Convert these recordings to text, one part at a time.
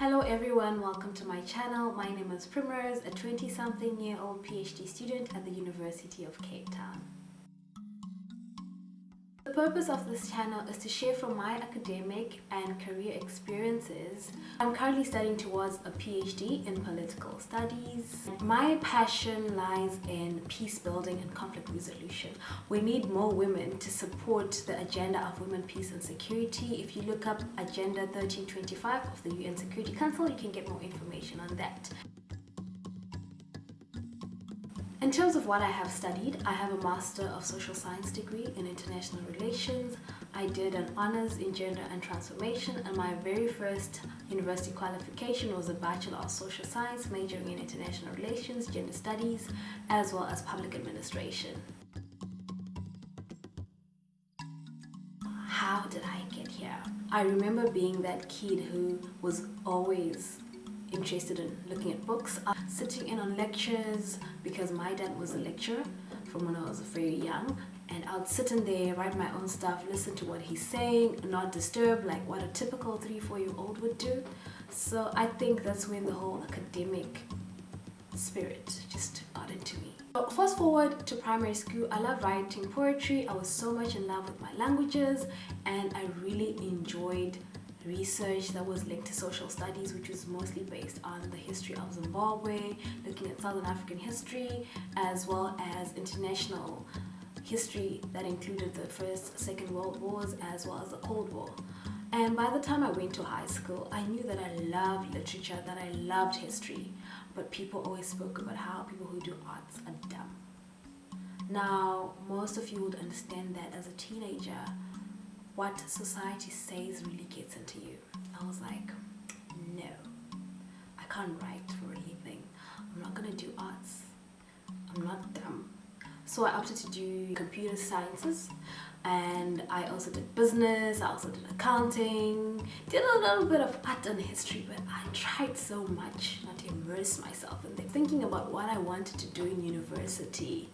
Hello everyone, welcome to my channel. My name is Primrose, a 20-something-year-old PhD student at the University of Cape Town. The purpose of this channel is to share from my academic and career experiences. I'm currently studying towards a PhD in political studies. My passion lies in peace building and conflict resolution. We need more women to support the agenda of women, peace and security. If you look up Agenda 1325 of the UN Security Council, you can get more information on that. In terms of what I have studied, I have a Master of Social Science degree in International Relations. I did an Honours in Gender and Transformation, and my very first university qualification was a Bachelor of Social Science majoring in International Relations, Gender Studies, as well as Public Administration. How did I get here? I remember being that kid who was always interested in looking at books, sitting in on lectures because my dad was a lecturer from when I was very young, and I would sit in there, write my own stuff, listen to what he's saying, not disturb like what a typical 3-4-year-old would do. So I think that's when the whole academic spirit just got into me. But fast forward to primary school, I loved writing poetry. I was so much in love with my languages, and I really enjoyed research that was linked to social studies, which was mostly based on the history of Zimbabwe, looking at Southern African history, as well as international history that included the First, Second World Wars, as well as the Cold War. And by the time I went to high school, I knew that I loved literature, that I loved history, but people always spoke about how people who do arts are dumb. Now, most of you would understand that as a teenager, what society says really gets into you. I was like, no, I can't write for a living. I'm not gonna do arts. I'm not dumb. So I opted to do computer sciences, and I also did business, I also did accounting, did a little bit of art and history, but I tried so much not to immerse myself in there. Thinking about what I wanted to do in university,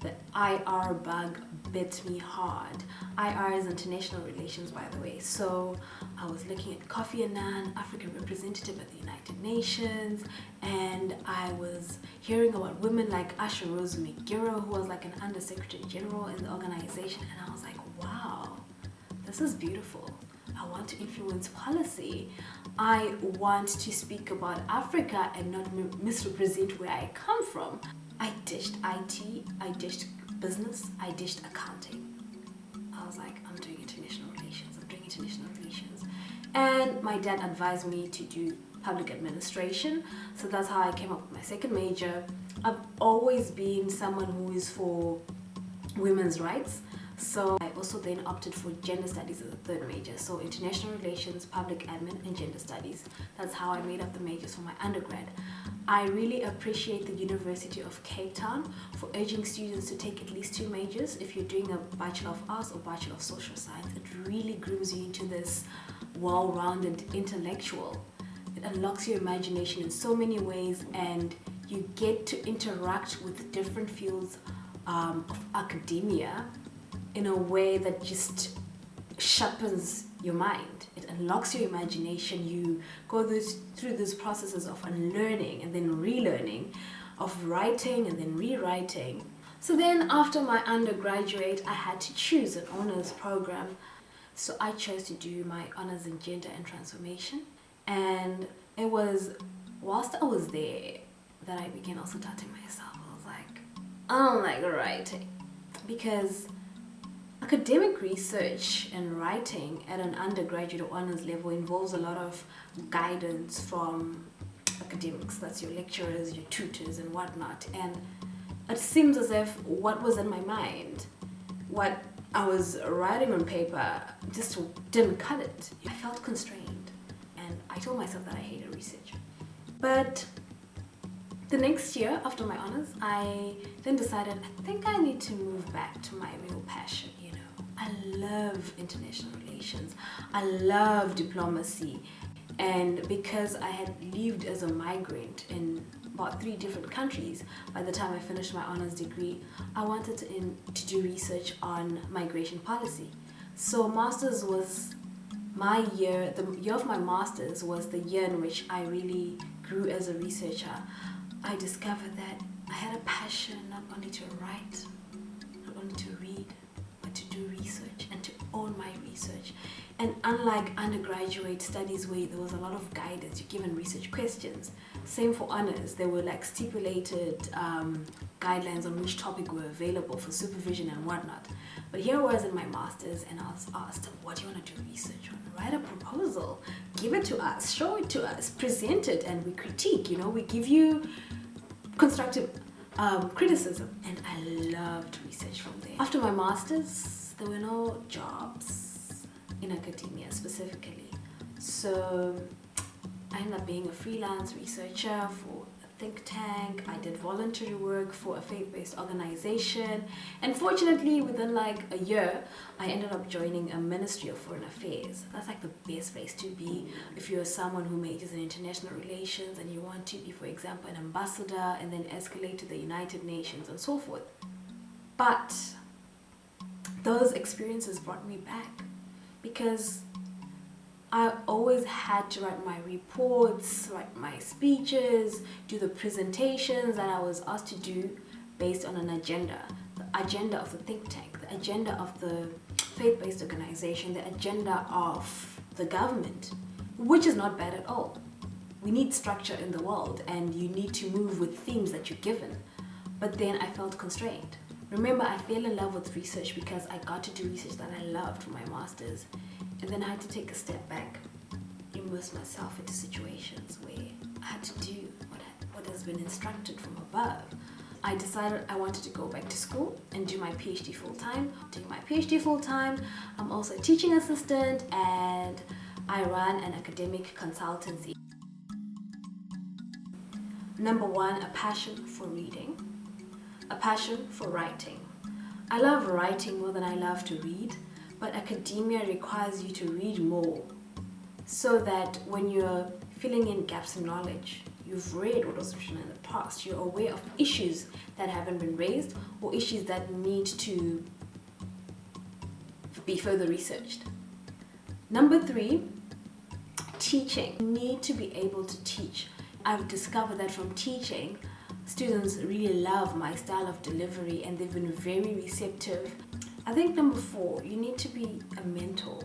the IR bug bit me hard. IR is International Relations, by the way. So I was looking at Kofi Annan, African representative at the United Nations, and I was hearing about women like Asha Rose Migiro, who was like an Undersecretary General in the organization, and I was like, wow, this is beautiful. I want to influence policy. I want to speak about Africa and not misrepresent where I come from. I ditched IT, I ditched business, I ditched accounting. I was like, I'm doing international relations. And my dad advised me to do public administration. So that's how I came up with my second major. I've always been someone who is for women's rights. So I also then opted for gender studies as a third major. So international relations, public admin, and gender studies. That's how I made up the majors for my undergrad. I really appreciate the University of Cape Town for urging students to take at least 2 majors. If you're doing a Bachelor of Arts or Bachelor of Social Science, it really grooms you into this well-rounded intellectual. It unlocks your imagination in so many ways, and you get to interact with different fields of academia in a way that just sharpens your mind. It unlocks your imagination. You go through these processes of unlearning and then relearning, of writing and then rewriting. So then after my undergraduate, I had to choose an honors program. So I chose to do my honors in gender and transformation. And it was whilst I was there that I began also doubting myself. I was like, I don't like writing, because academic research and writing at an undergraduate or honors level involves a lot of guidance from academics. That's your lecturers, your tutors and whatnot. And it seems as if what was in my mind, what I was writing on paper, just didn't cut it. I felt constrained, and I told myself that I hated research. But the next year after my honors, I then decided I think I need to move back to my real passion. I love international relations. I love diplomacy. And because I had lived as a migrant in about 3 different countries by the time I finished my honors degree, I wanted to do research on migration policy. So master's was the year of my master's was the year in which I really grew as a researcher. I discovered that I had a passion not only to write, not only to read, but to do research and to own my research. And unlike undergraduate studies where there was a lot of guidance, you're given research questions, same for honors, there were like stipulated guidelines on which topic were available for supervision and whatnot. But here I was in my master's and I was asked, what do you want to do research on? Write a proposal, give it to us, show it to us, present it, and we critique, we give you constructive criticism. And I loved research from there. After my master's, there were no jobs in academia specifically. So I ended up being a freelance researcher for a think tank. I did voluntary work for a faith-based organization. And fortunately, within like a year, I ended up joining a Ministry of Foreign Affairs. That's like the best place to be if you're someone who majors in international relations and you want to be, for example, an ambassador and then escalate to the United Nations and so forth. But those experiences brought me back because I always had to write my reports, write my speeches, do the presentations that I was asked to do based on an agenda. The agenda of the think tank, the agenda of the faith-based organization, the agenda of the government, which is not bad at all. We need structure in the world and you need to move with themes that you're given. But then I felt constrained. Remember, I fell in love with research because I got to do research that I loved for my master's. And then I had to take a step back, immerse myself into situations where I had to do what has been instructed from above. I decided I wanted to go back to school and do my PhD full-time. Doing my PhD full-time, I'm also a teaching assistant and I run an academic consultancy. Number one, a passion for reading, a passion for writing. I love writing more than I love to read. But academia requires you to read more so that when you're filling in gaps in knowledge, you've read what was written in the past, you're aware of issues that haven't been raised or issues that need to be further researched. Number three, teaching. You need to be able to teach. I've discovered that from teaching, students really love my style of delivery and they've been very receptive. I think number four, you need to be a mentor.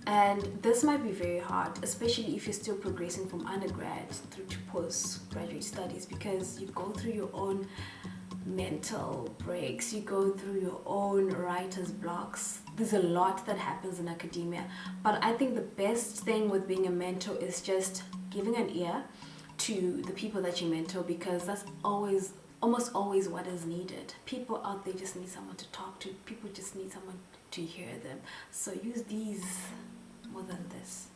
And this might be very hard, especially if you're still progressing from undergrad through to postgraduate studies, because you go through your own mental breaks, you go through your own writer's blocks. There's a lot that happens in academia. But I think the best thing with being a mentor is just giving an ear to the people that you mentor, because that's almost always what is needed. People out there just need someone to talk to. People just need someone to hear them. So use these more than this.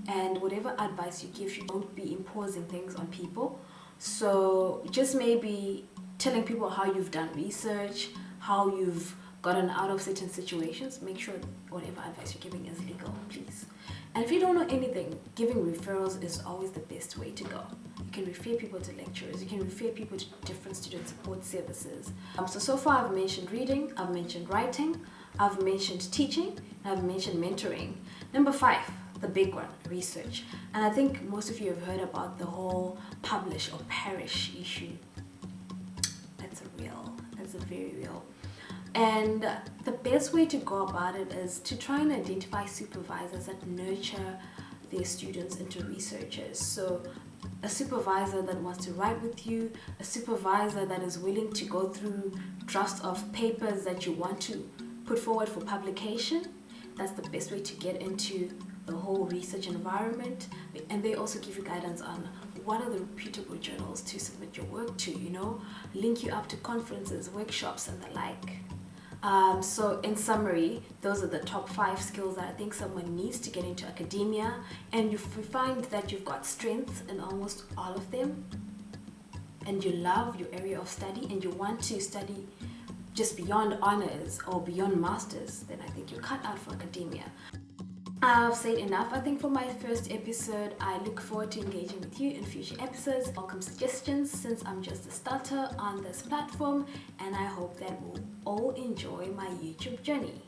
And whatever advice you give, you don't be imposing things on people. So just maybe telling people how you've done research, how you've gotten out of certain situations. Make sure whatever advice you're giving is legal, please. And if you don't know anything, giving referrals is always the best way to go. You can refer people to lecturers, you can refer people to different student support services. So far I've mentioned reading, I've mentioned writing, I've mentioned teaching, and I've mentioned mentoring. Number five, the big one, research. And I think most of you have heard about the whole publish or perish issue. That's a very real. And the best way to go about it is to try and identify supervisors that nurture their students into researchers. So a supervisor that wants to write with you, a supervisor that is willing to go through drafts of papers that you want to put forward for publication. That's the best way to get into the whole research environment. And they also give you guidance on what are the reputable journals to submit your work to, link you up to conferences, workshops, and the like. So in summary, those are the top 5 skills that I think someone needs to get into academia. And if you find that you've got strengths in almost all of them, and you love your area of study and you want to study just beyond honors or beyond masters, then I think you're cut out for academia. I've said enough, I think, for my first episode. I look forward to engaging with you in future episodes. Welcome suggestions, since I'm just a starter on this platform, and I hope that we'll all enjoy my YouTube journey.